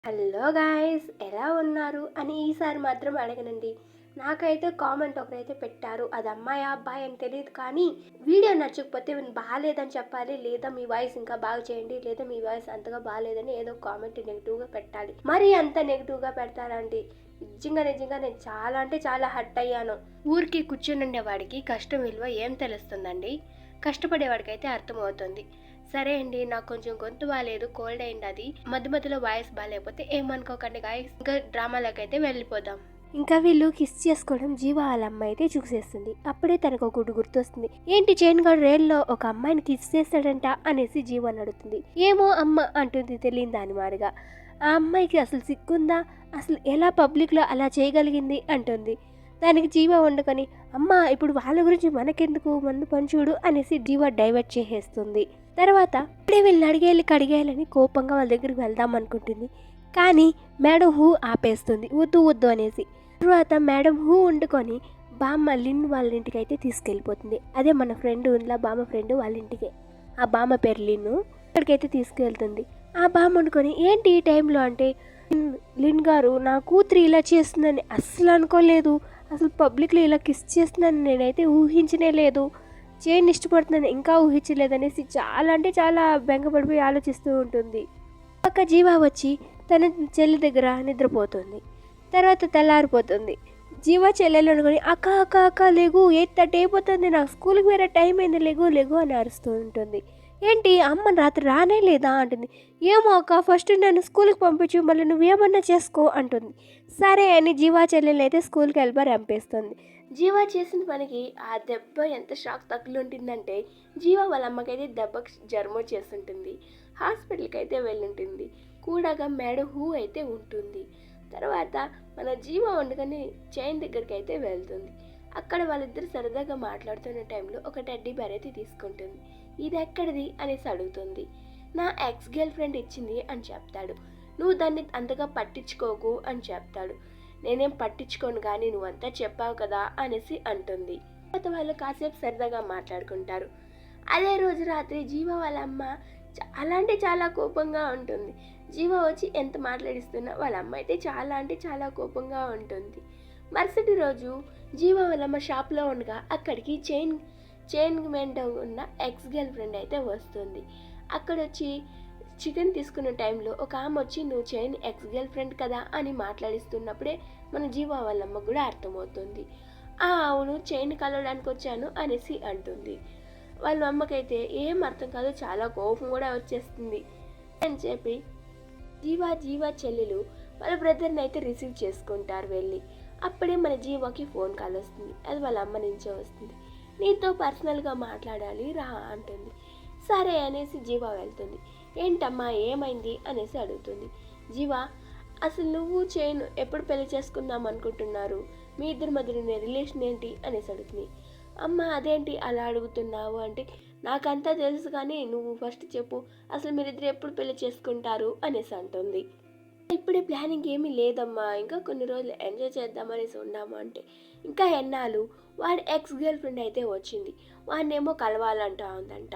Hello guys, ఎలా ఉన్నారు అని ఈసారి మాత్రం అడగనండి. నాకైతే కామెంట్ ఒకరైతే పెట్టారు, అది అమ్మాయి అబ్బాయి అని తెలియదు కానీ వీడియో నచ్చకపోతే బాగాలేదని చెప్పాలి, లేదా మీ వాయిస్ ఇంకా బాగా చేయండి, లేదా మీ వాయిస్ అంతగా బాగాలేదని ఏదో కామెంట్ నెగిటివ్గా పెట్టాలి. మరి అంత నెగిటివ్గా పెడతారండి. నిజంగా నేను చాలా హర్ట్ అయ్యాను. ఊరికి కూర్చుని ఉండేవాడికి కష్టం విలువ ఏం తెలుస్తుందండి? కష్టపడేవాడికైతే అర్థమవుతుంది. సరే అండి, నాకు కొంచెం గొంతు బాగాలేదు, కోల్డ్ అయింది. అది మధ్యలో వాయిస్ బాగాలేకపోతే ఏమనుకోకండి గాయస్. ఇంకా డ్రామాలోకి అయితే వెళ్ళిపోదాం. ఇంకా వీళ్ళు కిస్ చేసుకోవడం జీవ వాళ్ళ అమ్మాయి అయితే చూసేస్తుంది. అప్పుడే తనకు ఒకటి గుర్తొస్తుంది. ఏంటి చైన్ గారు రైల్లో ఒక అమ్మాయిని కిస్ చేస్తాడంట అనేసి జీవ అడుగుతుంది. ఏమో అమ్మ అంటుంది తెలియని దాని మారిగా. ఆ అమ్మాయికి అసలు సిగ్గుందా? అసలు ఎలా పబ్లిక్లో అలా చేయగలిగింది అంటుంది. దానికి జీవ వండుకొని, అమ్మ ఇప్పుడు వాళ్ళ గురించి మనకెందుకు, మందు పంచుడు అనేసి జీవ డైవర్ట్ చేసేస్తుంది. తర్వాత ఇప్పుడే వీళ్ళని కడిగేయాలని కోపంగా వాళ్ళ దగ్గరికి వెళ్దాం అనుకుంటుంది. కానీ మేడం హూ ఆపేస్తుంది, వద్దు అనేసి. తర్వాత మేడం హూ వండుకొని బామ్మ లిన్ వాళ్ళ ఇంటికి అయితే తీసుకెళ్ళిపోతుంది. అదే మన ఫ్రెండ్ ఉందిలా, బామ్మ ఫ్రెండ్ వాళ్ళ ఇంటికి. ఆ బామ్మ పేరు లిన్ను. అక్కడికైతే తీసుకెళ్తుంది. ఆ బామ్మ వండుకొని, ఏంటి ఈ టైంలో అంటే, లిన్ గారు నా కూతురు ఇలా చేస్తుందని అస్సలు అనుకోలేదు, అసలు పబ్లిక్లో ఇలా కిస్ చేస్తుందని నేనైతే ఊహించనే లేదు, చైన్ ఇష్టపడుతుందని ఇంకా ఊహించలేదనేసి చాలా బెంగపడిపోయి ఆలోచిస్తూ ఉంటుంది. పక్క జీవా వచ్చి తన చెల్లి దగ్గర నిద్రపోతుంది. తర్వాత తెల్లారిపోతుంది. జీవా చెల్లెలు అనుకుని, అక్క అక్క అక్క లేగు, 8:30 అయిపోతుంది, నాకు స్కూల్కి వేరే టైం అయింది, లేగు అని అరుస్తూ ఉంటుంది. ఏంటి అమ్మ రాత్రి రానే లేదా అంటుంది. ఏమో అక్క, ఫస్ట్ నన్ను స్కూల్కి పంపించు, మళ్ళీ నువ్వేమన్నా చేసుకో అంటుంది. సరే అని జీవా చెల్లెల్ని అయితే స్కూల్కి వెళ్ళి రంపేస్తుంది. జీవా చేసిన పనికి ఆ దెబ్బ ఎంత షాక్ తగులుంటుందంటే, జీవా వాళ్ళ అమ్మకైతే దెబ్బకి జ్వరం వచ్చేస్తుంటుంది. హాస్పిటల్కి అయితే వెళ్ళుంటుంది. కూడగా మేడం హూ అయితే ఉంటుంది. తర్వాత మన జీవా వండుకొని చైన్ దగ్గరికి అయితే వెళ్తుంది. అక్కడ వాళ్ళిద్దరు సరదాగా మాట్లాడుతున్న టైంలో ఒక టెడ్డీ బేర్ అయితే తీసుకుంటుంది. ఇది ఎక్కడిది అనేసి అడుగుతుంది. నా ఎక్స్ గర్ల్ ఫ్రెండ్ ఇచ్చింది అని చెప్తాడు. నువ్వు దాన్ని అంతగా పట్టించుకోకు అని చెప్తాడు. నేనేం పట్టించుకోను కానీ నువ్వంతా చెప్పావు కదా అనేసి అంటుంది. తర్వాత వాళ్ళు కాసేపు సరదాగా మాట్లాడుకుంటారు. అదే రోజు రాత్రి జీవ వాళ్ళ అమ్మ చాలా కోపంగా ఉంటుంది. జీవ వచ్చి ఎంత మాట్లాడిస్తున్నా వాళ్ళ అమ్మ అయితే చాలా కోపంగా ఉంటుంది. మరుసటి రోజు జీవ వాళ్ళమ్మ షాప్లో ఉండగా అక్కడికి చైన్ వెంట ఉన్న ఎక్స్ గర్ల్ ఫ్రెండ్ అయితే వస్తుంది. అక్కడ వచ్చి చికెన్ తీసుకున్న టైంలో ఒక ఆమె వచ్చి, నువ్వు చైన్ ఎక్స్ గర్ల్ ఫ్రెండ్ కదా అని మాట్లాడిస్తున్నప్పుడే మన జీవ వాళ్ళమ్మ కూడా అర్థమవుతుంది. అవును, చైన్ కలవడానికి వచ్చాను అనేసి అంటుంది. వాళ్ళ అమ్మకైతే ఏం అర్థం కాదు, చాలా కోపం కూడా వచ్చేస్తుంది అని చెప్పి జీవా చెల్లెలు వాళ్ళ బ్రదర్ని అయితే రిసీవ్ చేసుకుంటారు వెళ్ళి. అప్పుడే మన జీవాకి ఫోన్ కాల్ వస్తుంది. అది వాళ్ళ అమ్మ నుంచే వస్తుంది. నీతో పర్సనల్గా మాట్లాడాలి రా అంటుంది. సరే అనేసి జీవా వెళ్తుంది. ఏంటమ్మా ఏమైంది అనేసి అడుగుతుంది. జీవా, అసలు నువ్వు చైన్ ఎప్పుడు పెళ్లి చేసుకుందాం అనుకుంటున్నారు, మీ ఇద్దరి మధ్య రిలేషన్ ఏంటి అనేసి అడుగుతుంది. అమ్మ అదేంటి అలా అడుగుతున్నావు అంటే, నాకంతా తెలుసు కానీ నువ్వు ఫస్ట్ చెప్పు, అసలు మీరిద్దరు ఎప్పుడు పెళ్లి చేసుకుంటారు అనేసి అంటుంది. ఇప్పుడే ప్లానింగ్ ఏమీ లేదమ్మా, ఇంకా కొన్ని రోజులు ఎంజాయ్ చేద్దామనేసి ఉన్నాము అంటే, ఇంకా ఎన్నాళ్ళు, వాడి ఎక్స్ గర్ల్ ఫ్రెండ్ అయితే వచ్చింది, వాడినేమో కలవాలంటా ఉందంట.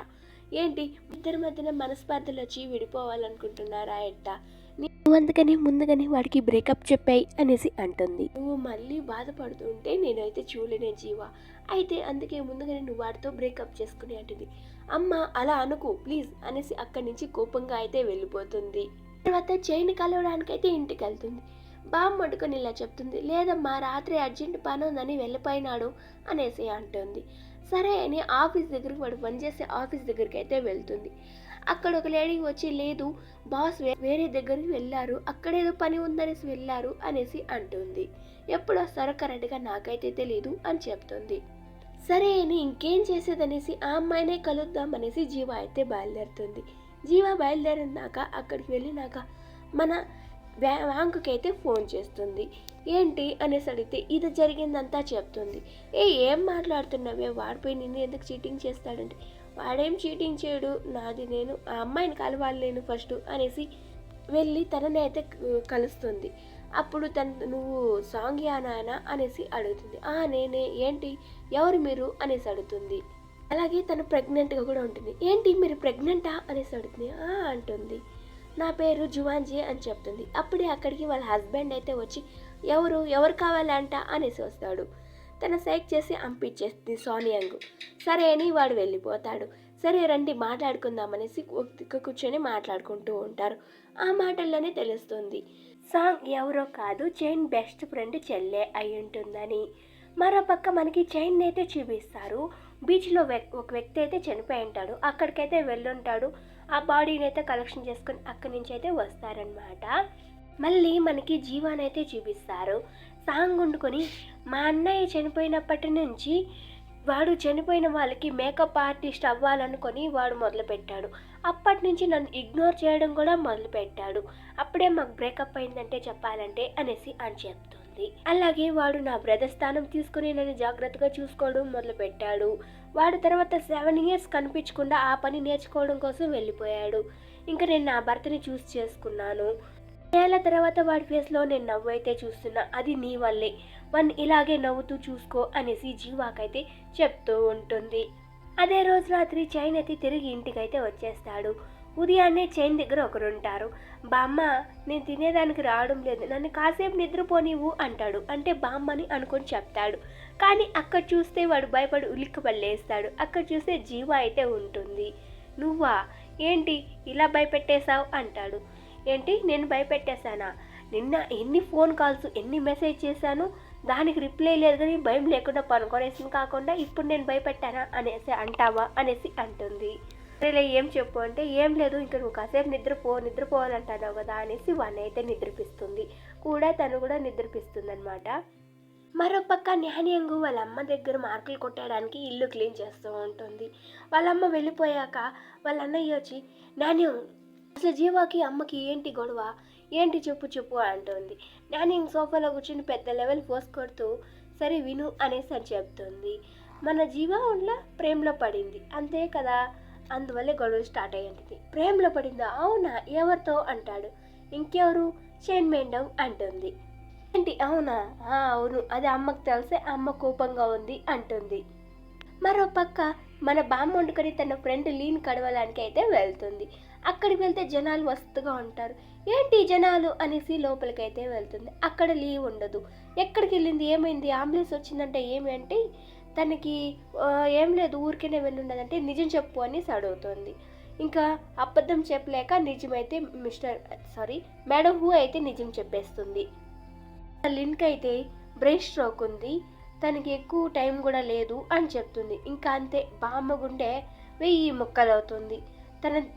ఏంటి ఇద్దరి మధ్యన మనస్పర్ధలు వచ్చి విడిపోవాలనుకుంటున్నారా ఎట్టా, నువ్వు అందుకని ముందుగానే వాడికి బ్రేకప్ చెప్పాయి అనేసి అంటుంది. నువ్వు మళ్ళీ బాధపడుతుంటే నేనైతే చూడలేనే జీవా, అయితే అందుకే ముందుగానే నువ్వు వాడితో బ్రేకప్ చేసుకుని అంటుంది. అమ్మ అలా అనుకో ప్లీజ్ అనేసి అక్కడి నుంచి కోపంగా అయితే వెళ్ళిపోతుంది. తర్వాత చైన్ కలవడానికైతే ఇంటికి వెళ్తుంది. బామ్మ వండుకొని ఇలా చెప్తుంది. లేదమ్మా, రాత్రి అర్జెంట్ పని ఉందని వెళ్ళిపోయినాడు అనేసి అంటుంది. సరే అని ఆఫీస్ దగ్గరికి, వాడు పనిచేసే ఆఫీస్ దగ్గరికి అయితే వెళ్తుంది. అక్కడ ఒక లేడీ వచ్చి, లేదు బాస్ వేరే దగ్గరికి వెళ్ళారు, అక్కడేదో పని ఉందనేసి వెళ్ళారు అనేసి అంటుంది. ఎప్పుడు వస్తారో కరెక్ట్గా నాకైతే తెలీదు అని చెప్తుంది. సరే అని ఇంకేం చేసేదనేసి ఆ అమ్మాయినే కలుద్దాం అనేసి జీవా అయితే బయలుదేరుతుంది. జీవా బయలుదేరినాక అక్కడికి వెళ్ళినాక మన బ్యాంకుకి అయితే ఫోన్ చేస్తుంది. ఏంటి అనేసి అడిగితే ఇది జరిగిందంతా చెప్తుంది. ఏం మాట్లాడుతున్నావే, వాడిపోయి నిన్ను ఎందుకు చీటింగ్ చేస్తాడంటే, వాడేం చీటింగ్ చేయడు, నాది నేను ఆ అమ్మాయిని కలవాలి నేను ఫస్ట్ అనేసి వెళ్ళి తనని అయితే కలుస్తుంది. అప్పుడు నువ్వు సాంగ్యానా అనేసి అడుగుతుంది. నేనే, ఏంటి ఎవరు మీరు అనేసి అడుగుతుంది. అలాగే తను ప్రెగ్నెంట్గా కూడా ఉంటుంది. ఏంటి మీరు ప్రెగ్నెంటా అనేసి అడుగుతుంది. అంటుంది. నా పేరు జువాన్జీ అని చెప్తుంది. అప్పుడే అక్కడికి వాళ్ళ హస్బెండ్ అయితే వచ్చి ఎవరు కావాలంట అనేసి వస్తాడు. తన సైక్ చేసి పంపించేస్తుంది సోనియాంగ్. సరే అని వాడు వెళ్ళిపోతాడు. సరే రండి మాట్లాడుకుందామనేసి కూర్చొని మాట్లాడుకుంటూ ఉంటారు. ఆ మాటల్లోనే తెలుస్తుంది సాంగ్ ఎవరో కాదు చైన్ బెస్ట్ ఫ్రెండ్ చెల్లె అయి ఉంటుందని. మరోపక్క మనకి చైన్ అయితే చూపిస్తారు. బీచ్లో ఒక వ్యక్తి అయితే చనిపోయి ఉంటాడు. అక్కడికైతే వెళ్ళుంటాడు. ఆ బాడీని అయితే కలెక్షన్ చేసుకొని అక్కడి నుంచి అయితే వస్తారనమాట. మళ్ళీ మనకి జీవానైతే చూపిస్తారు. సాంగ్ వండుకొని మా అన్నయ్య చనిపోయినప్పటి నుంచి వాడు చనిపోయిన వాళ్ళకి మేకప్ ఆర్టిస్ట్ అవ్వాలనుకొని వాడు మొదలుపెట్టాడు. అప్పటి నుంచి నన్ను ఇగ్నోర్ చేయడం కూడా మొదలుపెట్టాడు. అప్పుడే మాకు బ్రేకప్ అయిందంటే చెప్పాలంటే అనేసి అని చెప్తుంది. అలాగే వాడు నా బ్రదర్ స్థానం తీసుకుని నన్ను జాగ్రత్తగా చూసుకోవడం మొదలుపెట్టాడు. వాడు తర్వాత 7 years కనిపించకుండా ఆ పని నేర్చుకోవడం కోసం వెళ్ళిపోయాడు. ఇంకా నేను నా భర్తని చూస్ చేసుకున్నాను. ఏళ్ళ తర్వాత వాడి ఫేస్లో నేను నవ్వు అయితే చూస్తున్నా. అది నీ వల్లే. వాడిని ఇలాగే నవ్వుతూ చూసుకో అనేసి జీవాకైతే చెప్తూ ఉంటుంది. అదే రోజు రాత్రి చైన్ అయితే తిరిగి ఇంటికైతే వచ్చేస్తాడు. ఉదయాన్నే చైన్ దగ్గర ఒకరు ఉంటారు. బామ్మ నేను తినేదానికి రావడం లేదు, నన్ను కాసేపు నిద్రపోనివ్వు అంటాడు. అంటే బామ్మని అనుకొని చెప్తాడు. కానీ అక్కడ చూస్తే వాడు భయపడి ఉలిక్కిపల్లేస్తాడు. అక్కడ చూస్తే జీవా అయితే ఉంటుంది. నువ్వా ఏంటి ఇలా భయపెట్టేశావు అంటాడు. ఏంటి నేను భయపెట్టేశానా? నిన్న ఎన్ని ఫోన్ కాల్స్ ఎన్ని మెసేజ్ చేశాను, దానికి రిప్లై లేదు కానీ భయం లేకుండా పనుకొనేసింది. కాకుండా ఇప్పుడు నేను భయపెట్టానా అనేసి అంటావా అనేసి అంటుంది. సరేలే ఏం చెప్పు అంటే ఏం లేదు, ఇంకా నువ్వు కాసేపు నిద్రపోవాలంటావు కదా అనేసి వాడిని అయితే నిద్రపిస్తుంది. తను కూడా నిద్రపిస్తుంది అనమాట. మరోపక్క న్యాన్యంగు వాళ్ళ అమ్మ దగ్గర మార్కులు కొట్టడానికి ఇల్లు క్లీన్ చేస్తూ ఉంటుంది. వాళ్ళమ్మ వెళ్ళిపోయాక వాళ్ళ అన్నయ్య వచ్చి న్యాన్యం అసలు జీవాకి అమ్మకి ఏంటి గొడవ, ఏంటి చెప్పు అంటుంది. న్యాన్యం సోఫాలో కూర్చుని పెద్ద లెవెల్ ఫోర్స్ కొడుతూ సరే విను అనేసి అని చెప్తుంది. మన జీవ ఒంట్లో ప్రేమలో పడింది అంతే కదా, అందువల్లే గొడవ స్టార్ట్ అయ్యింది. ప్రేమలో పడిందా? అవునా, ఎవరితో అంటాడు. ఇంకెవరు, చైన్ మేండవ్ అంటుంది. ఏంటి అవునా? అవును, అది అమ్మకు తెలిసే అమ్మ కోపంగా ఉంది అంటుంది. మరోపక్క మన బామ్మ వండుకొని తన ఫ్రెండ్ లీన్ కడవడానికి అయితే వెళ్తుంది. అక్కడికి వెళ్తే జనాలు వస్తుగా ఉంటారు. ఏంటి జనాలు అనేసి లోపలికైతే వెళ్తుంది. అక్కడ లీవ్ ఉండదు. ఎక్కడికి వెళ్ళింది, ఏమైంది, అంబులెన్స్ వచ్చిందంటే ఏమి అంటే తనకి ఏం లేదు ఊరికేనే వెళ్ళుండదంటే నిజం చెప్పు అని అడుగుతుంది. ఇంకా అబద్ధం చెప్పలేక నిజమైతే మేడం హూ అయితే నిజం చెప్పేస్తుంది. లిన్కి అయితే బ్రెయిన్ స్ట్రోక్ ఉంది, తనకి ఎక్కువ టైం కూడా లేదు అని చెప్తుంది. ఇంకా అంతే, బామ్మ గుండె 1000 ముక్కలవుతుంది.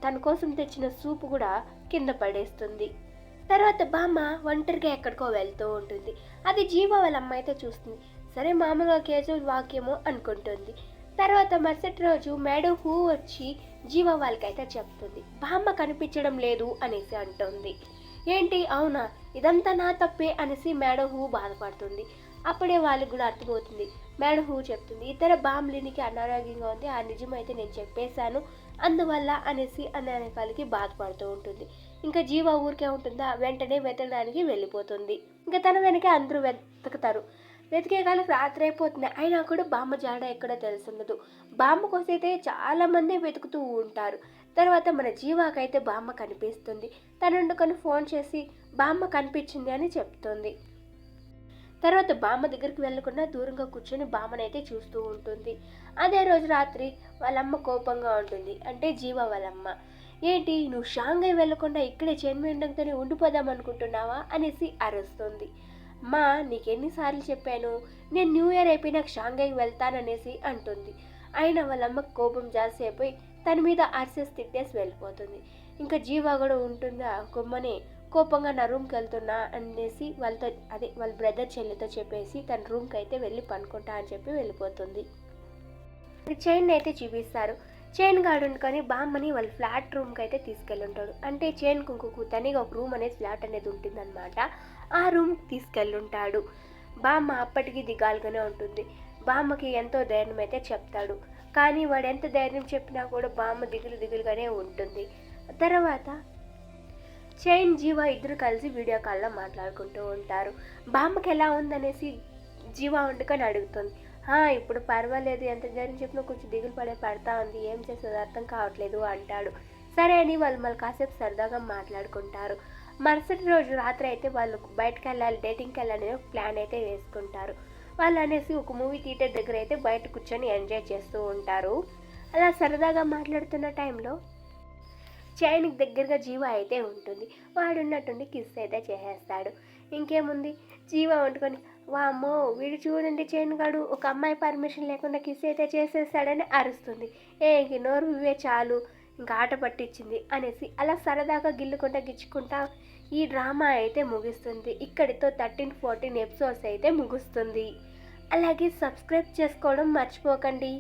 తన కోసం తెచ్చిన సూపు కూడా కింద పడేస్తుంది. తర్వాత బామ్మ ఒంటరిగా ఎక్కడికో వెళ్తూ ఉంటుంది. అది జీవ వాళ్ళ అమ్మ అయితే చూస్తుంది. సరే మామూలుగా కేజువల్ వాక్యము అనుకుంటుంది. తర్వాత మరుసటి రోజు మేడం హూ వచ్చి జీవ వాళ్ళకైతే చెప్తుంది. బామ్మ కనిపించడం లేదు అనేసి అంటుంది. ఏంటి అవునా, ఇదంతా నా తప్పే అనేసి మేడం హూ బాధపడుతుంది. అప్పుడే వాళ్ళకి కూడా అర్థమవుతుంది. మేడం హూ చెప్తుంది ఇతర బామ్లినికి అనారోగ్యంగా ఉంది, ఆ నిజమైతే నేను చెప్పేశాను అందువల్ల అనేసి అనేకాలకి బాధపడుతూ ఉంటుంది. ఇంకా జీవ ఊరికే ఉంటుందా, వెంటనే వెతకడానికి వెళ్ళిపోతుంది. ఇంకా తన వెనక అందరూ వెతుకుతారు. వెతికే కాలకు రాత్రి అయిపోతుంది. అయినా కూడా బామ్మ జాడ ఎక్కడో తెలుసుండదు. బామ్మ కోసం అయితే చాలామంది వెతుకుతూ ఉంటారు. తర్వాత మన జీవాకైతే బామ్మ కనిపిస్తుంది. తనందుకని ఫోన్ చేసి బామ్మ కనిపించింది అని చెప్తుంది. తర్వాత బామ్మ దగ్గరికి వెళ్లకుండా దూరంగా కూర్చొని బామ్మనైతే చూస్తూ ఉంటుంది. అదే రోజు రాత్రి వాళ్ళమ్మ కోపంగా ఉంటుంది. అంటే జీవ వాళ్ళమ్మ. ఏంటి నువ్వు షాంఘై వెళ్లకుండా ఇక్కడే చెన్మిండంతోనే ఉండిపోదాం అనుకుంటున్నావా అనేసి అరుస్తుంది. మా నీకెన్నిసార్లు చెప్పాను, నేను న్యూ ఇయర్ అయిపోయినాక షాంఘైకి వెళ్తాననేసి అంటుంది. అయినా వాళ్ళమ్మకు కోపం జాస్తి అయిపోయి తన మీద అరిసేసి తిట్టేసి వెళ్ళిపోతుంది. ఇంకా జీవా కూడా ఉంటుందా కొమ్మనే కోపంగా నా రూమ్కి వెళ్తున్నా అనేసి వాళ్ళ బ్రదర్ చెల్లితో చెప్పేసి తన రూమ్కి అయితే వెళ్ళి పనుకుంటా అని చెప్పి వెళ్ళిపోతుంది. చైన్ అయితే చూపిస్తారు. చైన్ గార్డు కానీ బామ్మని వాళ్ళ ఫ్లాట్ రూమ్కి అయితే తీసుకెళ్ళుంటాడు. అంటే చైన్ కుంకుకు తనిగా ఒక రూమ్ అనేది ఫ్లాట్ అనేది ఉంటుందన్నమాట. ఆ రూమ్కి తీసుకెళ్ళుంటాడు. బామ్మ అప్పటికి దిగాలుగానే ఉంటుంది. బామ్మకి ఎంతో ధైర్యం అయితే చెప్తాడు. కానీ వాడు ఎంత ధైర్యం చెప్పినా కూడా బామ్మ దిగులుగానే ఉంటుంది. తర్వాత చైన్ జీవా ఇద్దరు కలిసి వీడియో కాల్లో మాట్లాడుకుంటూ ఉంటారు. బామ్మకి ఎలా ఉందనేసి జీవా వండుకొని అడుగుతుంది. ఇప్పుడు పర్వాలేదు, ఎంత ధైర్యం చెప్పినా కొంచెం దిగులు పడతా ఉంది, ఏం చేసేది అర్థం కావట్లేదు అంటాడు. సరే అని వాళ్ళు మళ్ళీ కాసేపు సరదాగా మాట్లాడుకుంటారు. మరుసటి రోజు రాత్రి అయితే వాళ్ళు బయటకు వెళ్ళాలి, డేటింగ్కి వెళ్ళాలని ఒక ప్లాన్ అయితే వేసుకుంటారు. వాళ్ళు అనేసి ఒక మూవీ థియేటర్ దగ్గర అయితే బయట కూర్చొని ఎంజాయ్ చేస్తూ ఉంటారు. అలా సరదాగా మాట్లాడుతున్న టైంలో చైన్కి దగ్గరగా జీవ అయితే ఉంటుంది. వాడు ఉన్నట్టుండి కిస్ అయితే చేసేస్తాడు. ఇంకేముంది, జీవ వండుకొని వామ్మో వీడు చూడండి చైన్ గాడు ఒక అమ్మాయి పర్మిషన్ లేకుండా కిస్ అయితే చేసేస్తాడని అరుస్తుంది. ఇంక నోరు ఇవే చాలు, ఇంకా ఆట పట్టించింది అనేసి అలా సరదాగా గిల్లుకుంటా గిచ్చుకుంటా ఈ డ్రామా అయితే ముగుస్తుంది. ఇక్కడితో 13-14 ఎపిసోడ్స్ అయితే ముగుస్తుంది. అలాగే సబ్స్క్రైబ్ చేసుకోవడం మర్చిపోకండి.